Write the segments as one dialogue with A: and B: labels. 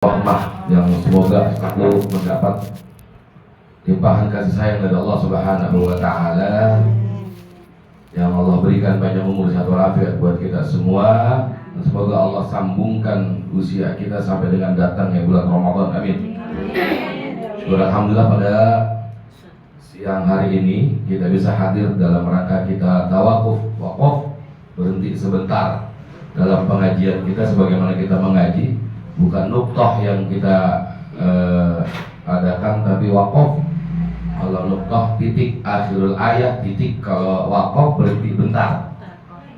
A: rahmah yang semoga selalu mendapat limpahan kasih sayang dari Allah Subhanahu wa taala, yang Allah berikan banyak umur sehat walafiat buat kita semua, dan semoga Allah sambungkan usia kita sampai dengan datangnya bulan Ramadan. Amin. Syukur alhamdulillah pada siang hari ini kita bisa hadir dalam rangka kita tawakuf, wakaf, berhenti sebentar dalam pengajian kita sebagaimana kita mengaji, bukan nuktah yang kita adakan, tapi wakaf. Kalau nuktah titik akhirul ayat titik, kalau wakaf berhenti bentar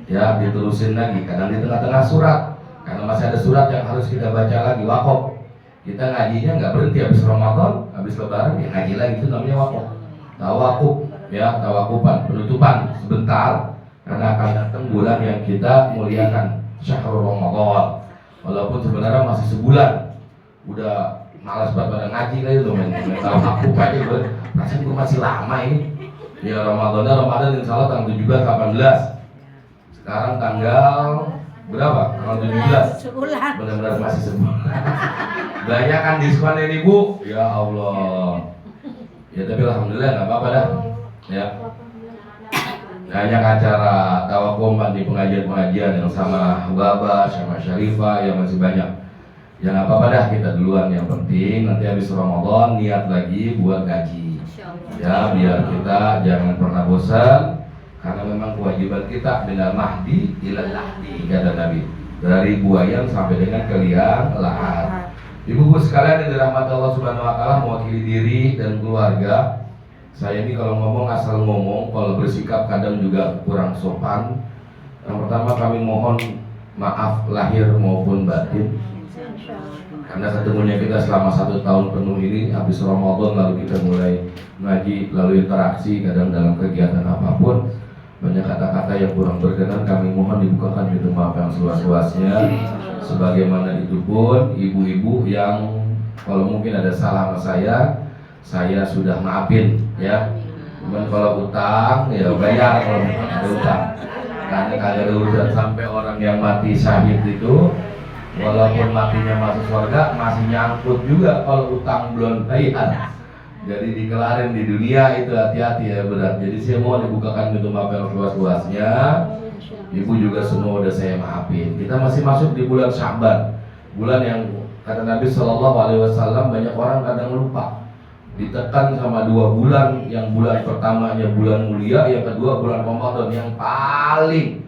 A: ya, diterusin lagi, kadang di tengah-tengah surat karena masih ada surat yang harus kita baca lagi, wakaf. Kita ngajinya nggak berhenti habis Ramadan, habis lebaran ya ngaji lagi, itu namanya wakaf. Tawakuf ya, tawakupan, penutupan sebentar karena akan datang bulan yang kita muliakan, Syahrul Ramadan. Walaupun sebenarnya masih sebulan, udah malas banget pada ngaji kali itu, main tawakuf aja gue. Rasanya gue masih lama ini. Ya Ramadan insya Allah tanggal 17, 18. Sekarang tanggal berapa? Tanggal 17. Benar-benar masih sebulan. Banyak kan diskonnya nih Bu. Ya Allah. Ya tapi alhamdulillah nggak apa-apa dah. Ya. Banyak acara tawakuman di pengajian-pengajian yang sama Baba, sama Syarifah, yang masih banyak. Ya nggak apa-apa dah, kita duluan, yang penting nanti habis Ramadan niat lagi buat ngaji. Ya biar kita jangan pernah bosan, karena memang kewajiban kita minal mahdi ilal lahdi, kata Nabi, dari buayan sampai dengan ke liang lahat. Ibu-ibu sekalian yang dirahmati Allah Subhanahu wa taala, mewakili diri dan keluarga, saya ini kalau ngomong asal ngomong, kalau bersikap kadang juga kurang sopan. Yang pertama kami mohon maaf lahir maupun batin, karena ketemunya kita selama 1 tahun penuh ini, habis Ramadan lalu kita mulai ngaji, lalu interaksi, kadang dalam kegiatan apapun banyak kata-kata yang kurang berkenan, kami mohon dibukakan pintu maaf yang seluas-luasnya. Sebagaimana itu pun ibu-ibu yang kalau mungkin ada salah sama saya sudah maafin ya. Cuman kalau utang ya bayar, kalau ada utang, karena kagak ada urusan sampai orang yang mati syahid itu, walaupun matinya masuk surga masih nyangkut juga kalau utang belum bayar. Jadi dikelarin di dunia itu, hati-hati ya, berat. Jadi saya mau dibukakan pintu maaf yang luas-luasnya. Ibu juga semua udah saya maafin. Kita masih masuk di bulan Sya'ban, bulan yang kata Nabi SAW banyak orang kadang lupa. Ditekan sama 2 bulan, yang bulan pertamanya bulan mulia, yang kedua bulan Ramadan yang paling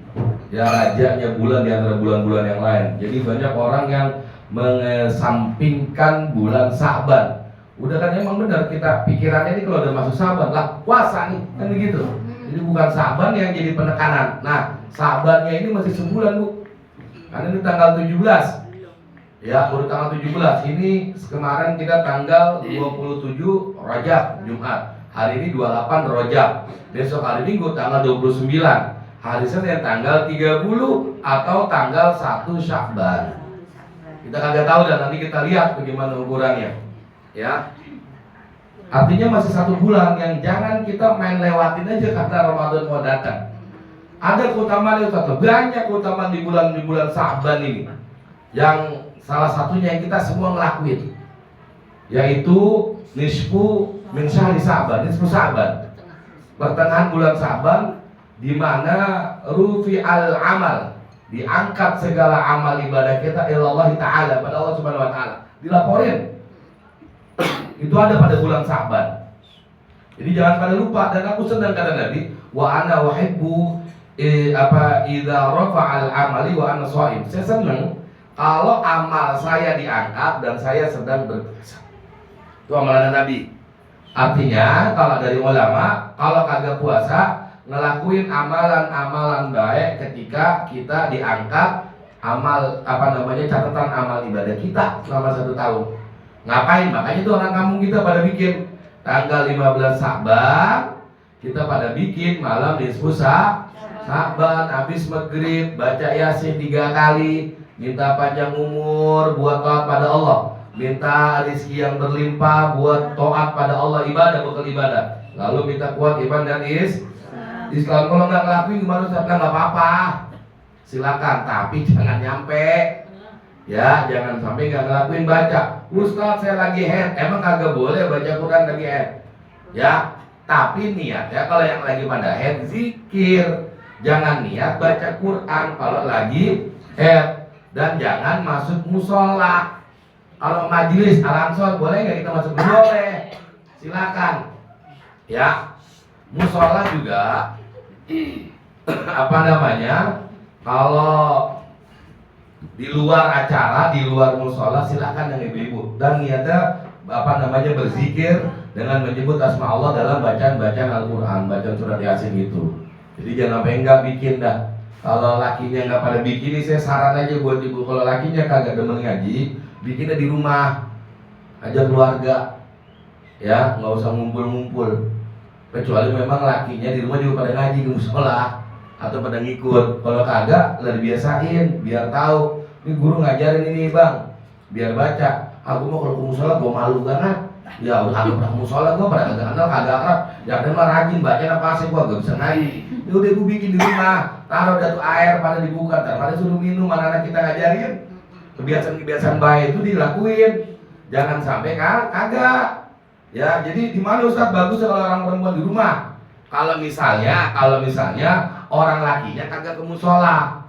A: ya rajanya bulan di antara bulan-bulan yang lain. Jadi banyak orang yang mengesampingkan bulan Sya'ban. Udah kan emang benar, kita pikirannya ini kalau udah masuk Sya'ban lah puasa nih, kan begitu. Jadi bukan Sya'ban yang jadi penekanan. Nah, Sya'bannya ini masih sebulan Bu, karena ini tanggal 17 ya, baru tanggal 17. Ini kemarin kita tanggal 27 Rajab, Jumat. Hari ini 28 Rajab. Besok hari Minggu tanggal 29. Hari Senin tanggal 30 atau tanggal 1 Sya'ban. Kita kagak tahu, dan nanti kita lihat bagaimana ukurannya. Ya, artinya masih 1 bulan yang jangan kita main lewatin aja karena Ramadan mau datang. Ada keutamaan yang banyak keutamaan di bulan Sya'ban ini, yang salah satunya yang kita semua ngelakuin, yaitu nisfu min syahri Sya'ban, nisfu Sya'ban, pertengahan bulan Sya'ban, di mana rufi al amal, diangkat segala amal ibadah kita ilallah ta'ala, pada Allah Subhanahu wa taala, dilaporin. Itu ada pada bulan Sya'ban. Jadi jangan pada lupa. Dan aku senang kata Nabi, wa ana uhibbu idza rafa'al amali wa ana shaim. Saya senang kalau amal saya diangkat dan saya sedang berpuasa. Itu amalan Nabi. Artinya kalau dari ulama, kalau kagak puasa ngelakuin amalan-amalan baik ketika kita diangkat amal catatan amal ibadah kita selama 1 tahun. Ngapain? Makanya itu orang kampung kita pada bikin tanggal 15 Sya'ban, kita pada bikin malam nisfu Sya'ban, habis maghrib baca Yasin 3 kali, minta panjang umur buat taat pada Allah, minta rezeki yang berlimpah buat taat pada Allah, ibadah, bekal ibadah, lalu minta kuat iman dan Islam. Kalau nggak ngelakuin gimana? Ustaz, nggak apa-apa, silakan, tapi jangan nyampe Ya, jangan sampai nggak ngelakuin baca. Ustaz saya lagi head, emang kagak boleh baca Quran lagi head? Ya, tapi niat ya kalau yang lagi pada head zikir. Jangan niat baca Quran kalau lagi head. Dan jangan masuk musola. Kalau majelis al-ansor boleh nggak kita masuk? Boleh, silakan. Ya, musola juga apa namanya? Kalau di luar acara, di luar musola silakan yang ibu-ibu. Dan niatnya apa namanya berzikir dengan menyebut asma Allah dalam bacaan Al-Quran, bacaan surat Yasin itu. Jadi jangan sampai enggak bikin dah. Kalau lakinya nggak pada bikin, ini saya saran aja buat ibu. Kalau lakinya kagak demen ngaji, bikinnya di rumah, ajak keluarga, ya nggak usah ngumpul-ngumpul. Kecuali memang lakinya di rumah juga pada ngaji di musola atau pada ngikut. Kalau kagak, lah dibiasain, biar tahu. Ini guru ngajarin ini bang, biar baca. Aku mau kalau ke musola gue malu banget. Ya udah aku pernah musola gue pada kagak kenal kagak akrab. Ya ada mah rajin baca apa sih gue gak bisa ngaji. Ya udah gue bikin di rumah, taruh dah tuh air pada dibuka, pada suruh minum, anak-anak kita ngajarin. Kebiasaan-kebiasaan baik itu dilakuin. Jangan sampai kagak. Ya jadi di mana Ustaz bagus kalau orang perempuan di rumah. Kalau misalnya orang lakinya kagak ke musola.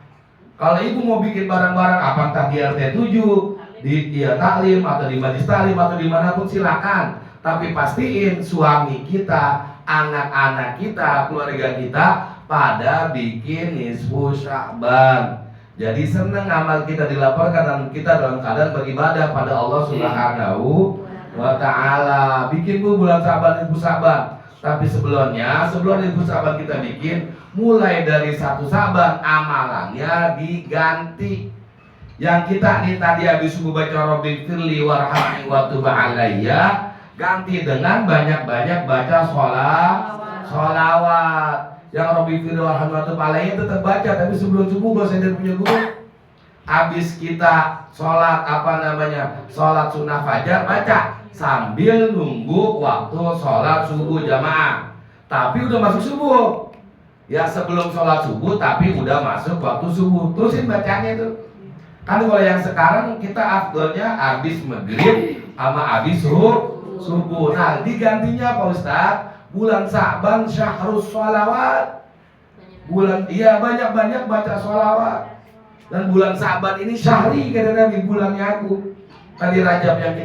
A: Kalau ibu mau bikin barang-barang apa entah di RT 7, di taklim atau di majlis taklim atau dimanapun silakan. Tapi pastiin suami kita, anak-anak kita, keluarga kita pada bikin nisfu Sya'ban. Jadi senang amal kita dilaporkan dan kita dalam keadaan beribadah pada Allah Subhanahu wa ta'ala. Bikin bulan Sya'ban, Ibu Sya'ban. Tapi sebelum Ibu Sya'ban kita bikin, mulai dari 1 Sya'ban amalannya diganti. Yang kita nih tadi habis subuh baca Rabbi firli warhamni wa tub alayya, ganti dengan banyak-banyak baca sholawat. Yang Rabbi firli warhamni wa tub alayya tetap baca, tapi sebelum subuh saya dan punya guru, habis kita sholat sholat sunnah fajar baca sambil nunggu waktu sholat subuh jamaah. Tapi udah masuk subuh. Ya sebelum sholat subuh tapi udah masuk waktu subuh. Terusin bacanya itu. Kan kalau yang sekarang kita afdolnya habis maghrib sama habis subuh. Nah digantinya Pak Ustadz, bulan Sya'ban syahrus sholawat. Banyak-banyak baca sholawat. Dan bulan Sya'ban ini syahri kata Nabi, bulannya aku. Tadi Rajab yang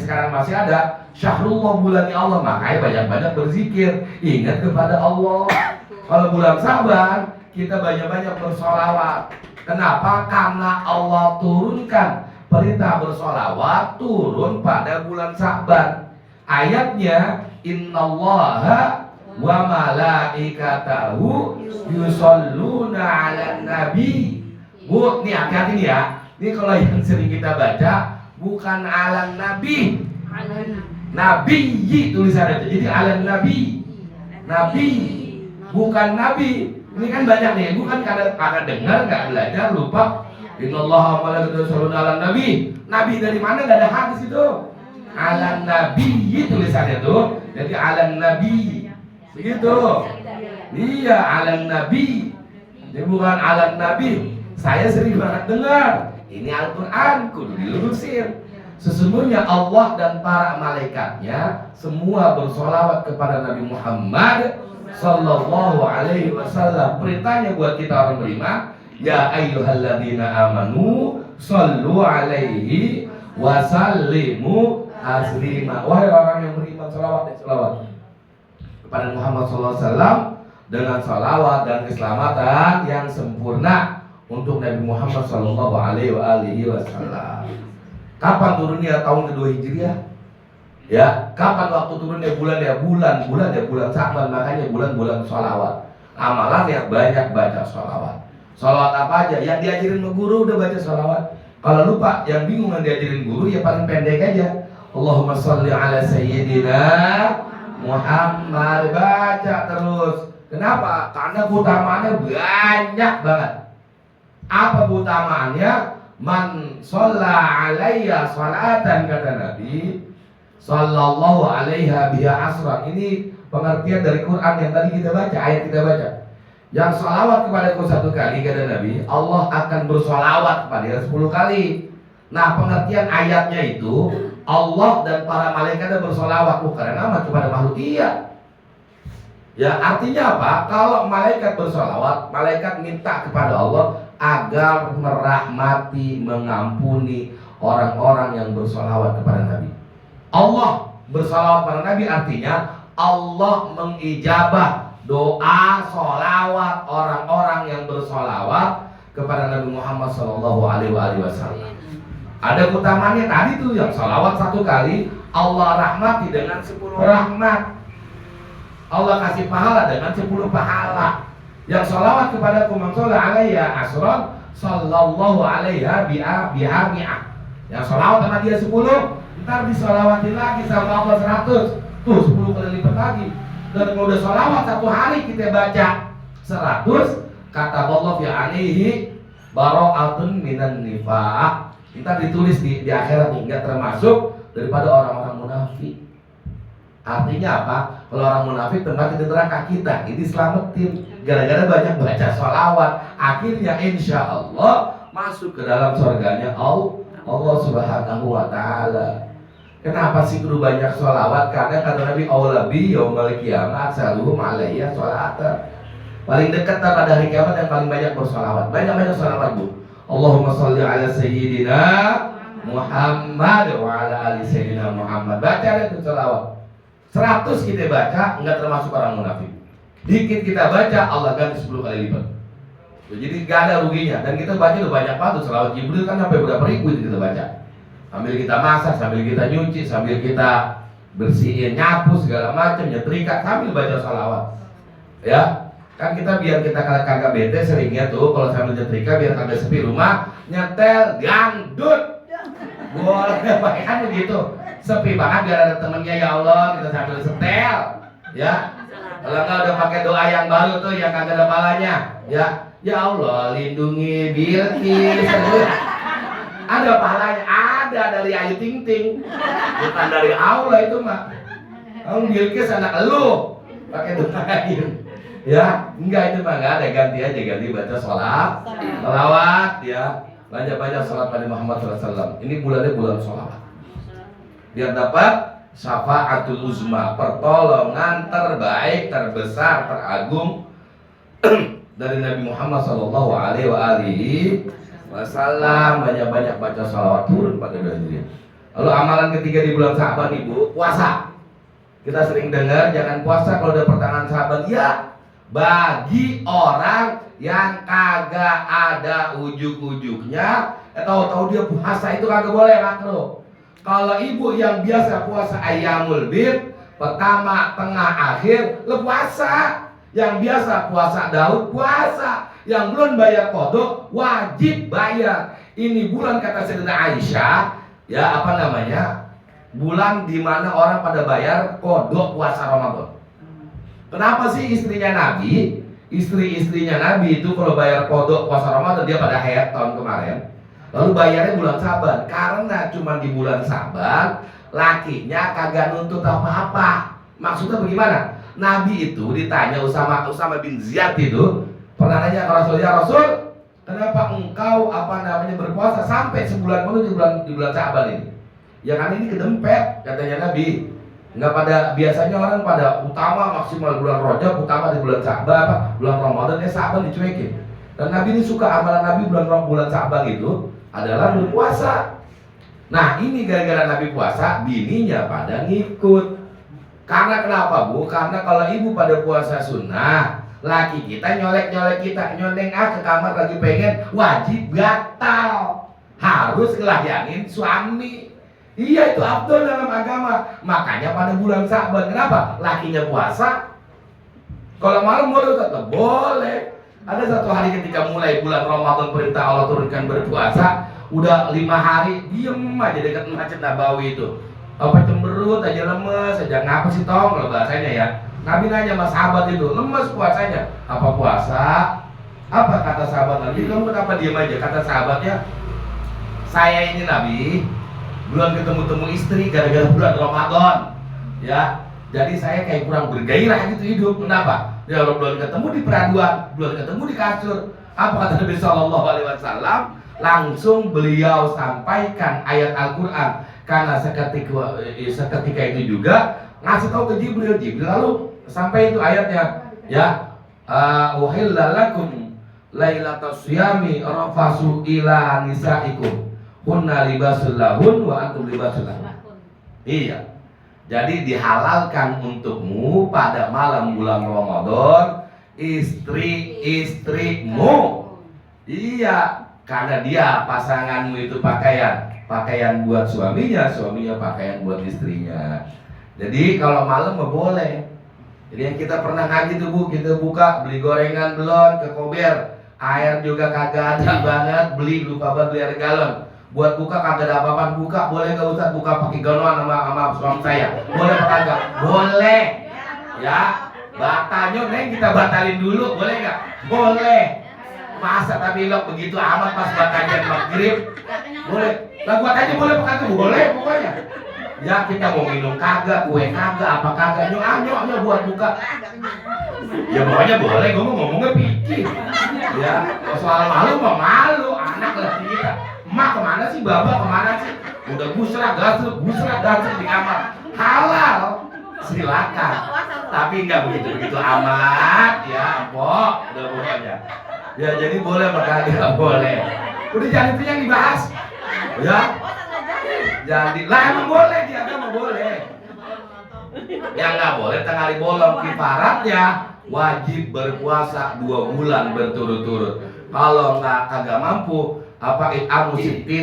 A: sekarang masih ada, syahrullah bulannya Allah, makanya banyak-banyak berzikir, ingat kepada Allah. Kalau bulan Sya'ban kita banyak-banyak bersolawat. Kenapa? Karena Allah turunkan perintah bersolawat turun pada bulan Sya'ban. Ayatnya innallaha wa malaikatahu yusholluna 'alan nabi. Bu, nih hati-hati nih ya. Ini kalau yang sering kita baca bukan 'alan nabi. Nabiyyi tulisannya itu. Jadi 'alan nabi. Nabi bukan nabi. Ini kan banyak nih, bukan karena dengar, nggak belajar, lupa. Innallaha wa malaikatahu yusholluna 'alan nabi. Nabi dari mana? Nggak ada hadis itu. 'Alan nabiyyi tulisannya tuh. Jadi 'alan nabi. Begitu. Iya, 'alan nabi. Jadi bukan 'alan nabi. Saya sering banget dengar. Ini Al-Quran, kudu dilurusin. Sesungguhnya Allah dan para malaikatnya semua bersolawat kepada Nabi Muhammad Sallallahu Alaihi Wasallam. Perintahnya buat kita orang beriman, ya ayyuhalladzina amanu sallu alaihi wasallimu taslima. Wahai orang yang beriman, salawat kepada Muhammad Sallallahu Alaihi Wasallam dengan salawat dan keselamatan yang sempurna untuk Nabi Muhammad Sallallahu Alaihi Wasallam. Kapan turunnya tahun kedua Hijriah? Ya, kapan waktu turunnya bulan Sya'ban, makanya bulan sholawat. Amalan yang banyak baca sholawat. Sholawat apa aja? Yang diajarin sama guru udah baca sholawat. Kalau lupa, yang bingung yang diajarin guru ya paling pendek aja. Allahumma sholli ala sayyidina Muhammad, baca terus. Kenapa? Karena keutamaannya banyak banget. Apa keutamaannya? Man sholla alaiya sholatan, kata Nabi sallallahu alaiha biha asran. Ini pengertian dari Quran yang tadi kita baca, ayat kita baca. Yang sholawat kepadaku 1 kali, kata Nabi, Allah akan bersolawat kepada 10 kali. Nah, pengertian ayatnya itu Allah dan para malaikatnya bersolawat. Karena amat kepada makhluk. Iya. Ya, artinya apa? Kalau malaikat bersolawat, malaikat minta kepada Allah agar merahmati, mengampuni orang-orang yang bersolawat kepada Nabi. Allah bersolawat kepada Nabi artinya Allah mengijabah doa solawat orang-orang yang bersolawat kepada Nabi Muhammad SAW. Ada keutamaannya tadi tuh, yang solawat 1 kali Allah rahmati dengan 10 rahmat. Allah kasih pahala dengan 10 pahala. Yang sholawat kepada man sholla alaiya asron sallallahu alaiha biha mi'ah. Yang sholawat sama dia 10, ntar disolawatin lagi sama Allah 100. Tuh 10 kali lipat lagi. Dan kalau udah sholawat 1 hari kita baca 100, kata Allah fi alaihi bara'atun minan nifaq. Kita ditulis di akhirat nih, nggak termasuk daripada orang-orang munafik. Artinya apa? Kalau orang munafik tempat di neraka, kita ini selamatin gara-gara banyak baca sholawat. Akhirnya insya Allah masuk ke dalam surganya Allah Subhanahu wa Ta'ala. Kenapa sih kudu banyak sholawat? Karena kata Nabi aulabi yaumil qiyamah saluhum alaiya sholatan. Paling dekat pada hari kiamat yang paling banyak bersholawat. Banyak-banyak sholawat, Bu. Allahumma sholli ala sayyidina Muhammad wa ala ali sayyidina Muhammad. Baca itu sholawat 100 kita baca, enggak termasuk orang munafik. Dikit kita baca, Allah ganti 10 kali lipat. Jadi gak ada ruginya. Dan kita baca udah banyak banget. Selawat Jibril kan sampai berapa ribu kita baca. Sambil kita masak, sambil kita nyuci, sambil kita bersihin, nyapu segala macam, nyetrika, sambil baca salawat. Ya, kan kita biar kita kagak bete seringnya tuh kalau sambil nyetrika biar kagak sepi rumah, nyetel dangdut. Boleh pakai kan begitu. Sepi banget biar ada temennya, ya Allah, kita sambil setel. Ya. Kalau enggak udah pakai doa yang baru tuh yang kagak ada palanya. Ya Allah, lindungi Bilqis. Ada pahalanya, ada dari Ayu Ting Ting. Bukan dari Allah itu mah. Bilqis anak elu. Pakai doain. Ya, enggak itu mah enggak ada, ganti aja, ganti baca sholawat ya. Banyak-banyak sholat pada Muhammad SAW. Ini bulannya bulan sholawat. Biar dapat syafaatul uzma, pertolongan terbaik, terbesar, teragung dari Nabi Muhammad sallallahu alaihi wasallam. Banyak-banyak baca sholawat turun pada diri. Lalu amalan ketiga di bulan Sa'ban, Ibu, puasa. Kita sering dengar jangan puasa kalau udah pertengahan Sa'ban. Ya, bagi orang yang kagak ada ujuk-ujuknya, tahu-tahu dia puasa itu kagak boleh, makruh. Kalau ibu yang biasa puasa ayyamul bid, pertama, tengah, akhir, le puasa. Yang biasa puasa Daud, puasa. Yang belum bayar qadha, wajib bayar. Ini bulan kata Sayyidina Aisyah, ya apa namanya? Bulan dimana orang pada bayar qadha puasa Ramadan. Kenapa sih istrinya Nabi, istri-istrinya Nabi itu kalau bayar qadha puasa Ramadan dia pada haid tahun kemarin? Lalu bayarnya bulan Sa'ban, karena cuma di bulan Sa'ban lakinya kagak nuntut apa-apa. Maksudnya bagaimana? Nabi itu ditanya Usama bin Ziyad itu pernah nanya ke Rasul, ya Rasul, kenapa engkau berpuasa sampai sebulan penuh di bulan Sa'ban ini? Ya kan ini kedempet, katanya Nabi. Nggak pada, biasanya orang pada utama maksimal bulan Rajab, utama di bulan Sa'ban, bulan Ramadan, Sa'ban dicuekin. Dan Nabi ini suka amalan Nabi bulan Sa'ban itu adalah berpuasa. Nah ini gara-gara Nabi puasa, bininya pada ngikut. Karena kenapa, Bu? Karena kalau ibu pada puasa sunnah, laki kita nyolek-nyolek kita, nyoneng ke kamar lagi pengen, wajib batal, harus ngelayanin suami. Iya, itu afdol dalam agama. Makanya pada bulan Sa'ban, kenapa? Lakinya puasa, kalau malam mau tetap boleh. Ada satu hari ketika mulai bulan Ramadan perintah Allah turunkan berpuasa, udah 5 hari diem aja dekat Masjid Nabawi itu. Apa cemberut aja, lemes aja, ngapa sih tong kalau bahasanya ya. Nabi nanya sama sahabat itu, lemes puasanya. Apa puasa? Apa kata sahabat Nabi? Kamu kenapa diem aja? Kata sahabatnya, saya ini Nabi belum ketemu istri gara-gara bulan Ramadan. Ya, jadi saya kayak kurang bergairah gitu hidup. Kenapa? Ya belum ketemu di peraduan, belum ketemu di kasur. Apa kata Nabi Sallallahu Alaihi Wasallam? langsung beliau sampaikan ayat Al-Quran. Karena seketika itu juga ngasih tahu ke Jibril. Lalu sampai itu ayatnya, ya, uhilla lakum lailatas siyami rafasu ila nisaikum hunna libasul lahun wa antum libasul lahun. Iya. Jadi dihalalkan untukmu pada malam bulan Ramadan istri-istrimu. Iya, karena dia pasanganmu itu pakaian buat suaminya, suaminya pakaian buat istrinya. Jadi kalau malam mah boleh. Jadi yang kita pernah ngaji tuh Bu, kita buka beli gorengan belum ke Kober, air juga kagak ada banget, lupa banget beli air galon. Buat buka kagak ada apa-apa, buka boleh gak Ustaz buka pakai galoan sama suami saya? Boleh apa kagak? Boleh. Ya, batanya neng kita batalin dulu, boleh gak? Boleh. Masa tapi lo begitu amat pas batanya maghrib? Boleh. Lah buat aja boleh apa kagak? Boleh pokoknya. Ya kita mau minum kagak, kue kagak, apa kagak, nyok buat buka. Ya pokoknya boleh, gue mau ngomongnya pikir. Ya, soal malu mah malu, anak lah kita. Emak kemana sih, baba kemana sih? Udah gusrak gasruk di kamar. Halal, silakan. Tapi nggak begitu amat, ya, Mpok. Udah pokoknya. Ya jadi boleh apa kagak boleh. Udah jangan itu yang dibahas. Ya. Jadi lah emang boleh di agama boleh. Yang nggak boleh tengah hari bolong kifaratnya wajib berpuasa 2 bulan berturut-turut. Kalau kagak mampu miskin,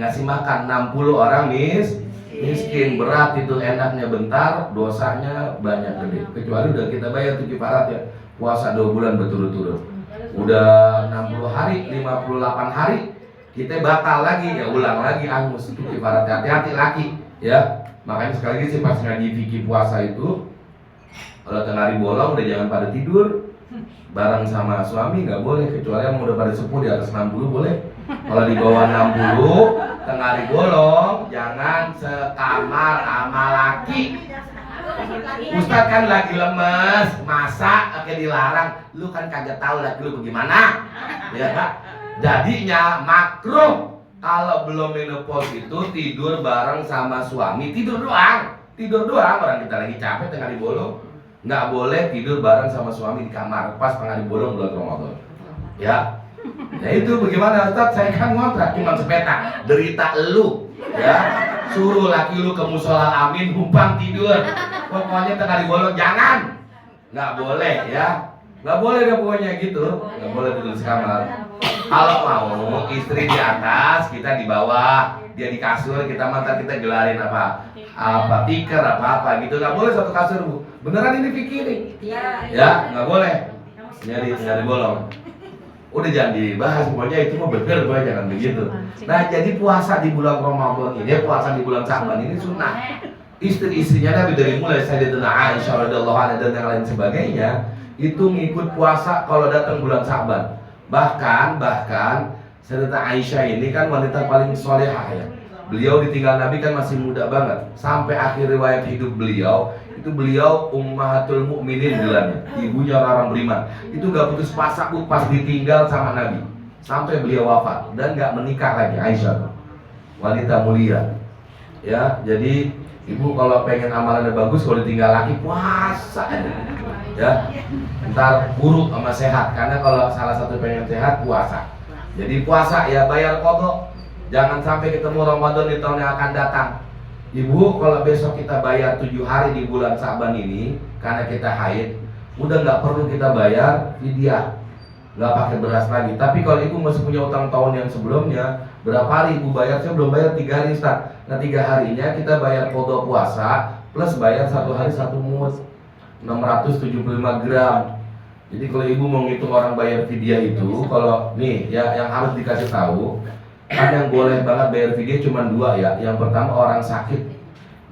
A: ngasih makan 60 orang miskin. Berat itu enaknya bentar, dosanya banyak gede. Kecuali udah kita bayar tuh kifarat ya, puasa 2 bulan berturut-turut. Udah 60 hari, 58 hari kita batal lagi, ya ulang lagi angus. Itu kifarat, hati-hati laki ya. Makanya sekali lagi sih pas ngaji fikih puasa itu, kalau tengah hari bolong udah jangan pada tidur bareng sama suami, nggak boleh. Kecuali yang udah pada sepuh di atas 60 boleh. Kalau di bawah 60 tengah hari bolong jangan sekamar sama laki. Ustaz kan lagi lemes, masa kayak dilarang. Lu kan kagak tahu laki lu bagaimana, ya Pak. Jadinya makruh kalau belum menopause itu tidur bareng sama suami. Tidur doang. Orang kita lagi capek tengah hari bolong, nggak boleh tidur bareng sama suami di kamar pas tengah hari bolong bulan Ramadan. Ya. Nah itu bagaimana Ustaz? Saya kan ngontrak cuma sepeta, derita elu, ya. Suruh laki lu ke musola amin, humpang tidur. Pokoknya tengah hari bolong jangan, nggak boleh ya, nggak boleh deh pokoknya gitu, nggak boleh tidur sekamar. Kalau mau istri di atas, kita di bawah, dia di kasur, kita mantan kita gelarin apa tikar apa gitu, nggak boleh satu kasur Bu. Beneran ini pikirin, ya nggak boleh nyari bolong. Udah jangan dibahas, pokoknya itu mah bener, gue jangan begitu. Nah jadi puasa di bulan Ramadan ini, puasa di bulan Sa'ban ini sunnah. Istri-istrinya Nabi dari mulai Sayyidatina Aisyah radhiyallahu anha dan yang lain sebagainya itu ngikut puasa kalau datang bulan Sa'ban. Bahkan Sayyidatina Aisyah ini kan wanita paling solehah ya. Beliau ditinggal Nabi kan masih muda banget. Sampai akhir riwayat hidup beliau itu beliau ummahatul mukminin bilangnya, ibunya orang beriman. Itu gak putus asa Bu pas ditinggal sama Nabi sampai beliau wafat dan gak menikah lagi. Aisyah wanita mulia ya. Jadi ibu kalau pengen amalannya bagus, kalau ditinggal laki puasa ya, ntar buruk sama sehat. Karena kalau salah satu pengen sehat puasa. Jadi puasa ya bayar qadha. Jangan sampai ketemu Ramadan di tahun yang akan datang. Ibu kalau besok kita bayar 7 hari di bulan Sa'ban ini karena kita haid, udah nggak perlu kita bayar fidyah, nggak pakai beras lagi. Tapi kalau ibu masih punya utang tahun yang sebelumnya, berapa hari ibu bayar? Saya belum bayar 3 hari Ustaz. Nah 3 harinya kita bayar qadha puasa plus bayar 1 hari 1 mut 675 gram. Jadi kalau ibu mau ngitung orang bayar fidyah itu, kalau nih ya yang harus dikasih tahu, kan yang boleh banget bayar fidyah cuma 2 ya. Yang pertama orang sakit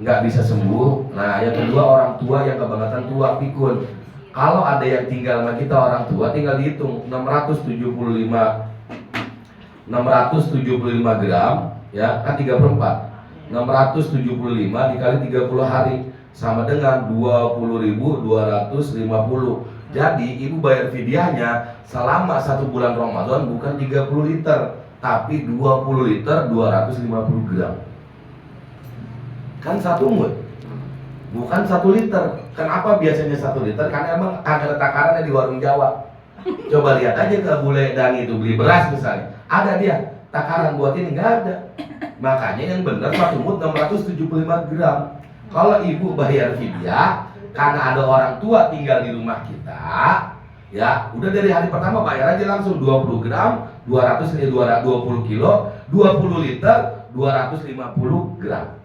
A: nggak bisa sembuh. Nah yang kedua orang tua yang kebangetan tua pikun. Kalau ada yang tinggal sama kita orang tua, tinggal dihitung 675 gram ya kan 3/4. 675 dikali 30 hari sama dengan 20.250. Jadi ibu bayar fidyahnya selama 1 bulan Ramadan bukan 30 liter, tapi 20 liter 250 gram. Kan 1 mut, bukan 1 liter. Kenapa biasanya 1 liter? Karena emang ada takarannya di warung Jawa. Coba lihat aja ke bule Dani itu beli beras misalnya, ada dia takaran buat ini, nggak ada. Makanya yang benar 1 mut 675 gram. Kalau ibu bayar fidyah karena ada orang tua tinggal di rumah kita, ya udah dari hari pertama bayar aja langsung 20 gram 20 kilo 20 liter 250 gram.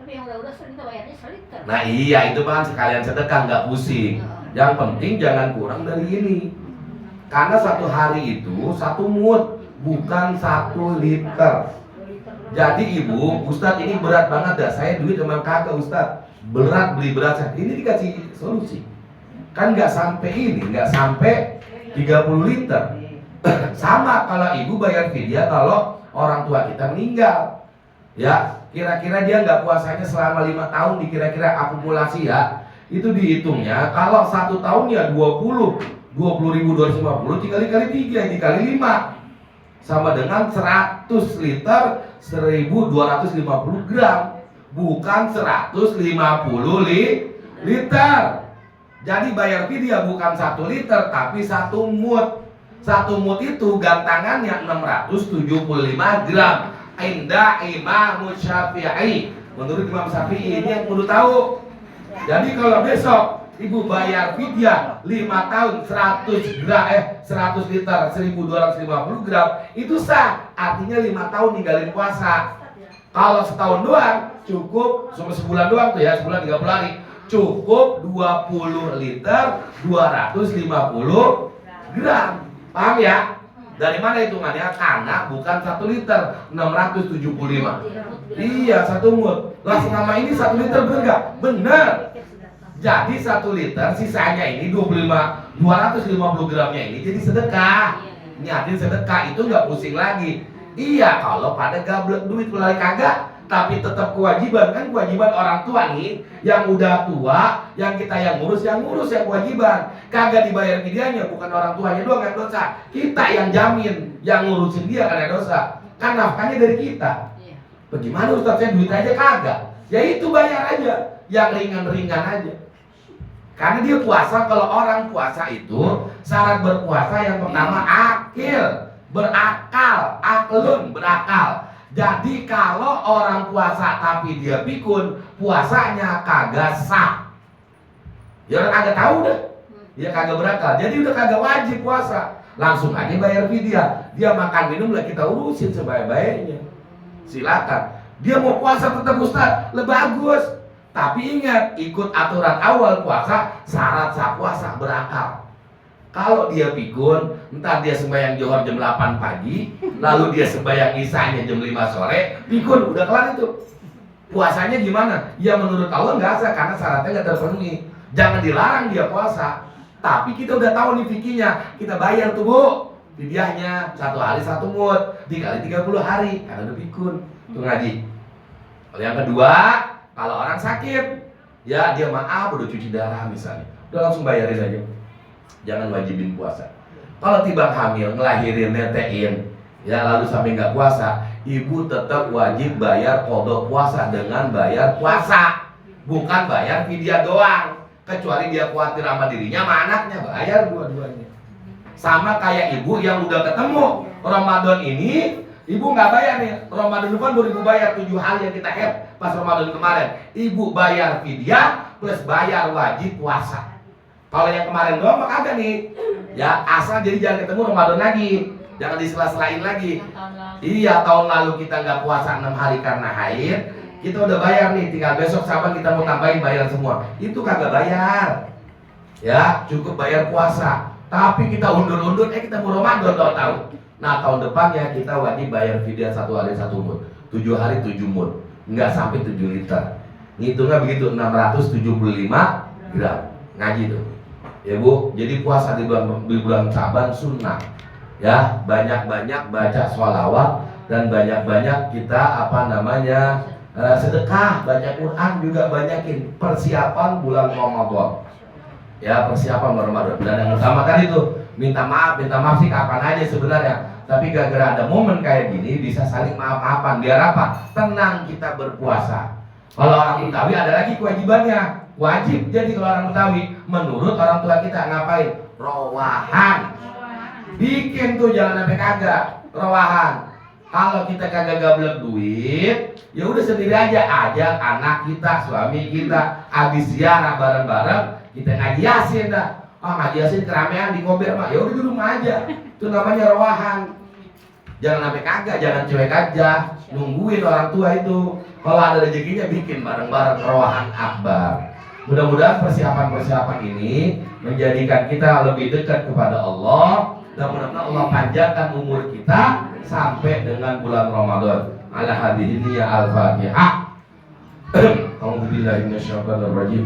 B: Tapi yang udah kita bayarnya 1 liter.
A: Nah iya, itu kan sekalian sedekah, nggak pusing. Yang penting jangan kurang dari ini. Karena 1 hari itu 1 mut, bukan 1 liter. Jadi ibu, Ustadz ini berat banget dah, saya duit emang kagak Ustadz, berat beli beras. Ini dikasih solusi. Kan nggak sampai ini, nggak sampai 30 liter. Sama kalau ibu bayar fidyah kalau orang tua kita meninggal, ya kira-kira dia nggak puasanya selama 5 tahun, dikira-kira akumulasi ya, itu dihitungnya kalau 1 tahun ya 20.250 dikali 3 dikali 5 sama dengan 100 liter 1.250 gram, bukan 150 liter. Jadi bayar fidyah bukan 1 liter tapi 1 mut. 1 mut itu gantangannya 675 gram. Indah Imam Syafi'i. Menurut Imam Syafi'i, ini yang perlu tahu. Jadi kalau besok ibu bayar fidyah 5 tahun 100 liter 1.250 gram, itu sah. Artinya 5 tahun ninggalin puasa. Kalau setahun doang cukup, cuma sebulan doang tuh ya, sebulan 30 hari, cukup 20 liter 250 gram. Paham ya? Dari mana hitungannya? Karena bukan 1 liter 675. Iya, 1 mut. Lah selama ini 1 liter bener gak? Bener. Jadi 1 liter sisanya ini 250 gramnya ini jadi sedekah. Niatin sedekah itu nggak pusing lagi. Iya, kalau pada gablek duit mulai kagak, tapi tetap kewajiban. Kan kewajiban orang tua nih, yang udah tua, yang kita yang ngurus yang kewajiban. Kagak dibayar fidyahnya, bukan orang tuanya doang yang dosa. Kita yang jamin, yang ngurusin dia karena dosa. Kan nafkahnya dari kita. Bagaimana Ustaz, saya duit aja kagak? Ya itu bayar aja, yang ringan-ringan aja. Karena dia puasa, kalau orang puasa itu syarat berpuasa yang pertama akil, berakal, aklun, berakal. Jadi kalau orang puasa tapi dia pikun, puasanya kagak sah. Ya orang kagak tahu deh, dia kagak berakal, jadi udah kagak wajib puasa. Langsung aja bayar fidyah. Dia makan minum lah kita urusin sebaik-baiknya. Silakan. Dia mau puasa tetap Ustaz, lebih bagus. Tapi ingat, ikut aturan awal puasa, syarat sah puasa berakal. Kalau dia pikun, entar dia sembahyang Johor jam 8 pagi, lalu dia sembahyang isanya jam 5 sore, pikun, udah kelar itu. Puasanya gimana? Ya menurut Allah nggak sah karena syaratnya nggak terpenuhi. Jangan dilarang dia puasa. Tapi kita udah tahu nih fikihnya, kita bayar tuh Bu, fidyahnya 1 hari 1 mut, dikali 30 hari, karena udah pikun. Itu ngaji. Kalau yang kedua, kalau orang sakit, ya dia maaf udah cuci darah misalnya, udah langsung bayarin aja. Jangan wajibin puasa. Kalau tiba hamil, ngelahirin, netein, ya lalu sampai nggak puasa, ibu tetap wajib bayar qadha puasa dengan bayar puasa, bukan bayar fidyah doang. Kecuali dia khawatir sama dirinya, sama anaknya, bayar dua-duanya. Sama kayak ibu yang udah ketemu Ramadan ini, ibu nggak bayar nih. Ramadan depan baru ibu bayar 7 hari yang kita head pas Ramadan kemarin. Ibu bayar fidyah plus bayar wajib puasa. Kalau yang kemarin doang mah kagak nih. Ya asal jadi jangan ketemu Ramadan lagi. Jangan disela-selain lagi. Iya, tahun lalu kita nggak puasa 6 hari karena haid. Kita udah bayar nih, tinggal besok saban kita mau tambahin bayar semua. Itu kagak bayar. Ya, cukup bayar puasa. Tapi kita undur-undur, kita mau Ramadan tahu. Nah, tahun depannya kita wajib bayar fidyah 1 hari 1 mut. 7 hari 7 mut. Enggak sampai 7 liter. Ngitungnya begitu, 675 gram. Ngaji tuh. Ya Bu, jadi puasa di bulan Syaban sunnah. Ya, banyak-banyak baca sholawat dan banyak-banyak kita sedekah, baca Quran juga banyakin. Persiapan bulan Ramadan. Ya, persiapan Ramadan. Dan yang utama tadi tuh minta maaf sih kapan aja sebenarnya. Tapi gara-gara ada momen kayak gini bisa saling maaf-maafan. Biar apa? Tenang kita berpuasa. Kalau orang Betawi ada lagi kewajibannya. Wajib jadi kalau orang Betawi menurut orang tua kita ngapain? Rowahan. Bikin tuh, jangan sampai kagak. Rowahan. Kalau kita kagak gablek duit, ya udah sendiri aja, ajak anak kita, suami kita, habis ziarah bareng-bareng, kita ngaji Yasin dah. Ngaji Yasin keramaian di Kober mah, ya udah di rumah aja. Itu namanya rowahan. Jangan sampai kagak, jangan cuek aja, nungguin orang tua itu. Kalau ada rezekinya bikin bareng-bareng rowahan akbar. Mudah-mudahan persiapan-persiapan ini menjadikan kita lebih dekat kepada Allah. Dan mudah-mudahan Allah panjangkan umur kita sampai dengan bulan Ramadan. Ala hadhihi ya al-Fatihah. A'udzubillahi minasyaitonir rajim.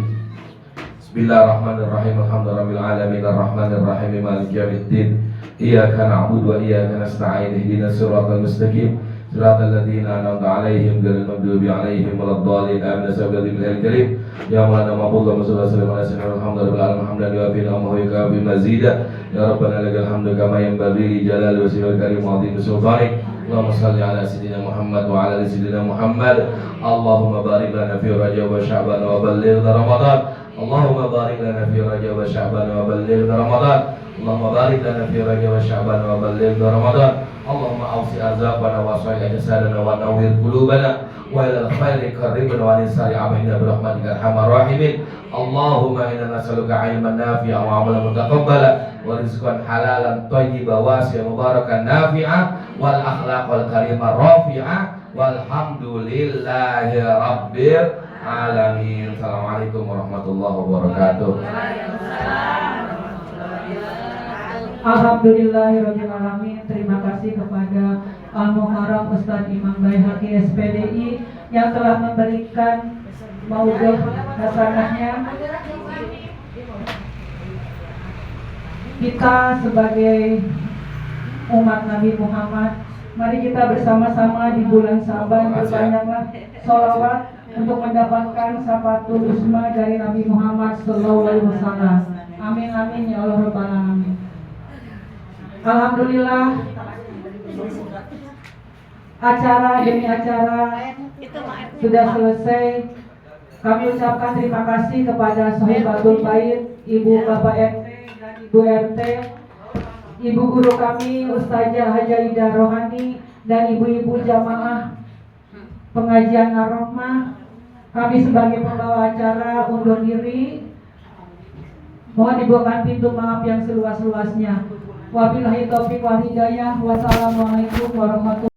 A: Bismillahirrahmanirrahim. Alhamdulillahirabbil alamin arrahmanir rahim maliki yaumiddin. Iyyaka na'budu wa iyyaka nasta'in. Ihdinas siratal mustaqim. Siratal ladzina an'amta 'alaihim ghairil maghdubi 'alaihim waladdallin. Amin. Sabbillahi karim. Ya Maulana Maqbul sallallahu alaihi wasallam. Alhamdulillah hamdan wa fi ni'mahu wa kafi mazida. Ya Rabbana lakal hamdu kama yanbaghi li jalali wajhikal karim wa 'azimi sultanik. Allahumma shalli ala sayyidina Muhammad wa ala ali sayyidina Muhammad. Allahumma barik lana fi Rajab wa Sya'ban wa ballighna Ramadan. Allahumma barik lana fi Rajab wa Sya'ban wa ballighna Ramadan. Allahumma barik lana fi Rajab wa Sya'ban wa ballighna Ramadan. Allahumma awsi arzaqana wa sahih jasadana wa nawwir qulubana wa ilal khairi qarribna wa nisari amalna bi rahmatika arhamar rahimin. Allahumma inna nas'aluka 'ilman nafi'an wa 'amalan mutaqabbala wa rizqan halalan thayyiban wasi'an mubarakan nafi'an wal akhlaqal karimah rafi'ah walhamdulillahi rabbil alamin. Assalamualaikum warahmatullahi wabarakatuh.
C: Alhamdulillahirabbil alamin. Terima kasih kepada Al-Muharram Ustadz Imam Baihaqi SPDI yang telah memberikan maudhuh hasanahnya. Kita sebagai umat Nabi Muhammad, mari kita bersama-sama di bulan Sa'ban berbanyaklah sholawat untuk mendapatkan syafatul uzma dari Nabi Muhammad SAW. Amin amin ya Allah rabbal alamin. Alhamdulillah, acara demi acara sudah selesai. Kami ucapkan terima kasih kepada Sohibatul Bait, Ibu Bapak RT dan Ibu RT, Ibu guru kami Ustazah Haja Ida Rohani dan ibu-ibu jamaah pengajian Ar-Rahmah. Kami sebagai pembawa acara undur diri. Mohon dibukakan pintu maaf yang seluas-luasnya. Wabillahi taufiq wal hidayah. Wassalamualaikum warahmatullahi wabarakatuh.